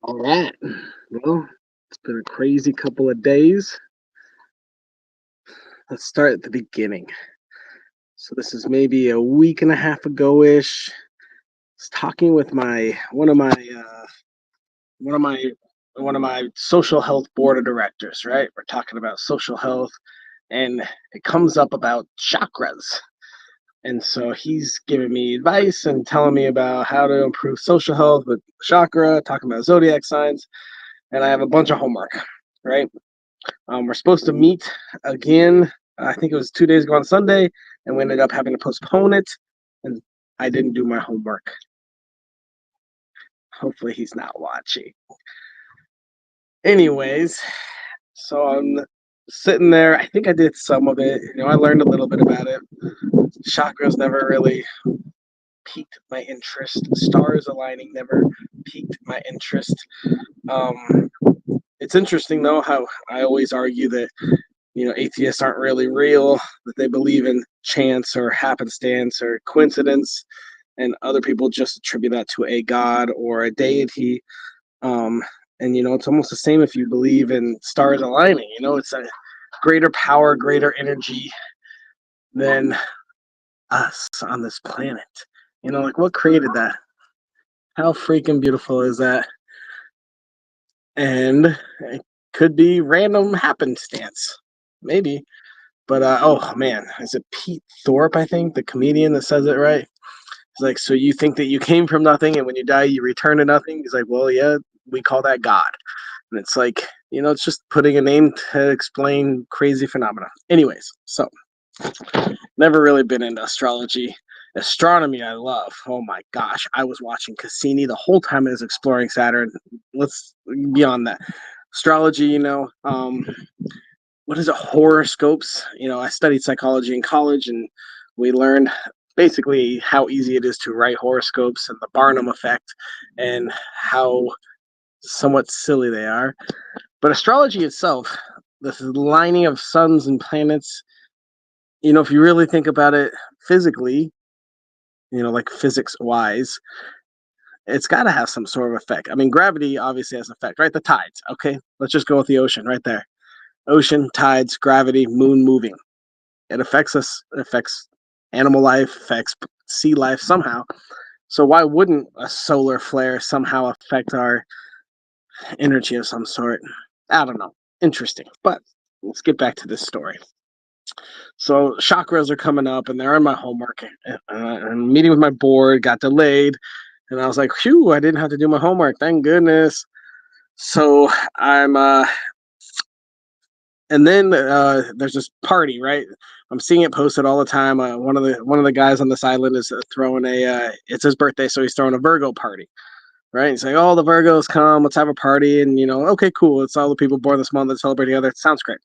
All right. Well, it's been a crazy couple of days. Let's start at the beginning. So this is maybe a week and a half ago ish. I was talking with my one of my one of my social health board of directors, right? We're talking about social health and it comes up about chakras. And so he's giving me advice and telling me about how to improve social health with chakra, talking about zodiac signs, and I have a bunch of homework, right? We're supposed to meet again. I think it was 2 days ago on Sunday, and we ended up having to postpone it. And I didn't do my homework. Hopefully, he's not watching. Anyways, so I'm sitting there. I think I did some of it. I learned a little bit about it. Chakras never really piqued my interest. Stars aligning never piqued my interest. Um, it's interesting though how I always argue that atheists aren't really real, that they believe in chance or happenstance or coincidence, and other people just attribute that to a god or a deity. Um, and it's almost the same if you believe in stars aligning. It's a greater power, greater energy than us on this planet. Like what created that? How freaking beautiful is that? And it could be random happenstance, maybe. But oh man, is it Pete Thorpe? I think the comedian that says it right. He's like, so you think that you came from nothing, and when you die, you return to nothing? He's like, well, yeah, we call that God. And it's like, it's just putting a name to explain crazy phenomena. Anyways, so never really been into astrology. Astronomy, I love. Oh my gosh, I was watching Cassini the whole time I was exploring Saturn. Let's beyond that. Astrology, what is it, horoscopes. I studied psychology in college, and we learned basically how easy it is to write horoscopes and the Barnum effect and how somewhat silly they are. But astrology itself, this lining of suns and planets, if you really think about it physically, like physics wise, it's got to have some sort of effect. I mean, gravity obviously has an effect, right? The tides. Okay, let's just go with the ocean right there. Ocean, tides, gravity, moon moving. It affects us. It affects animal life, affects sea life somehow. So why wouldn't a solar flare somehow affect our energy of some sort? I don't know. Interesting. But let's get back to this story. So chakras are coming up, and they're on my homework. And meeting with my board got delayed, and I was like, "Phew! I didn't have to do my homework. Thank goodness." So I'm and then there's this party, right? I'm seeing it posted all the time. One of the guys on this island is throwing a. It's his birthday, so he's throwing a Virgo party, right? He's like, "Oh, the Virgos come, let's have a party," and okay, cool. It's all the people born this month that celebrate together. It sounds great.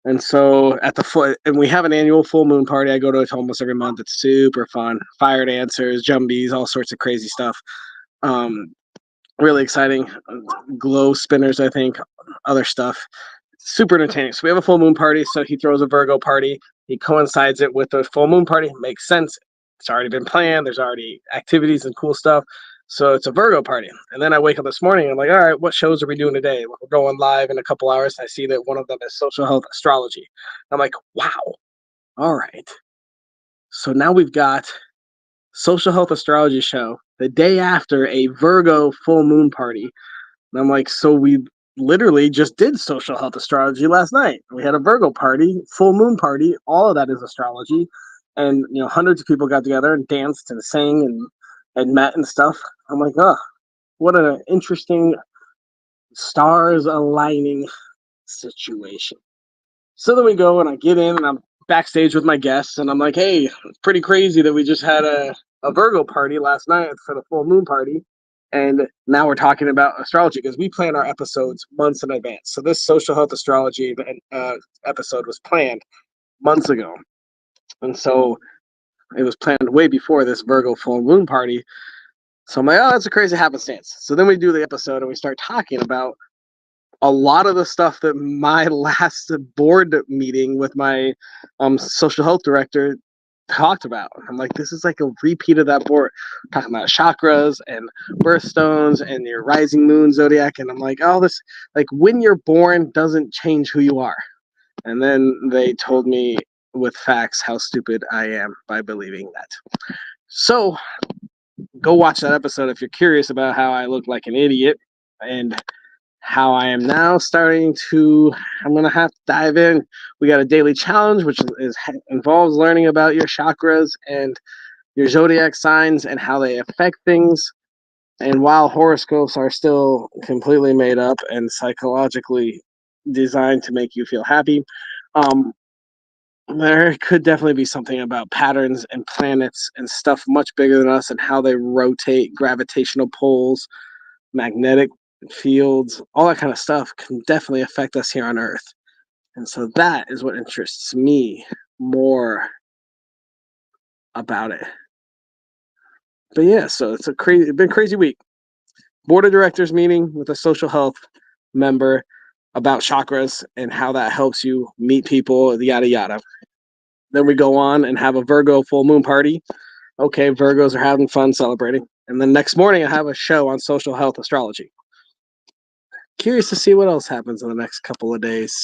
And so at the foot, and we have an annual full moon party. I go to it almost every month. It's super fun. Fire dancers, jumbies, all sorts of crazy stuff. Um, really exciting. Glow spinners, I think, other stuff. Super entertaining. So we have a full moon party. So he throws a Virgo party. He coincides it with a full moon party. Makes sense. It's already been planned. There's already activities and cool stuff. So it's a Virgo party. And then I wake up this morning and I'm like, all right, what shows are we doing today? We're going live in a couple hours. I see that one of them is social health astrology. I'm like, wow. All right. So now we've got social health astrology show the day after a Virgo full moon party. And I'm like, so we literally just did social health astrology last night. We had a Virgo party, full moon party. All of that is astrology. And, hundreds of people got together and danced and sang and met and stuff. I'm like, oh, what an interesting stars aligning situation. So then we go and I get in and I'm backstage with my guests and I'm like, hey, it's pretty crazy that we just had a Virgo party last night for the full moon party. And now we're talking about astrology because we plan our episodes months in advance. So this social health astrology episode was planned months ago. And so it was planned way before this Virgo full moon party. So I'm like, oh, that's a crazy happenstance. So then we do the episode and we start talking about a lot of the stuff that my last board meeting with my social health director talked about. I'm like, this is like a repeat of that board, talking about chakras and birthstones and your rising moon zodiac. And I'm like, oh, this, like, when you're born doesn't change who you are. And then they told me with facts how stupid I am by believing that. So go watch that episode if you're curious about how I look like an idiot and how I am now starting to. I'm gonna have to dive in. We got a daily challenge, which involves learning about your chakras and your zodiac signs and how they affect things. And while horoscopes are still completely made up and psychologically designed to make you feel happy, um, there could definitely be something about patterns and planets and stuff much bigger than us and how they rotate, gravitational pulls, magnetic fields, all that kind of stuff can definitely affect us here on Earth. And so that is what interests me more about it. But yeah, so it's been a crazy week. Board of directors meeting with a social health member about chakras and how that helps you meet people, yada yada. Then we go on and have a Virgo full moon party. Okay, Virgos are having fun celebrating. And then next morning I have a show on social health astrology. Curious to see what else happens in the next couple of days.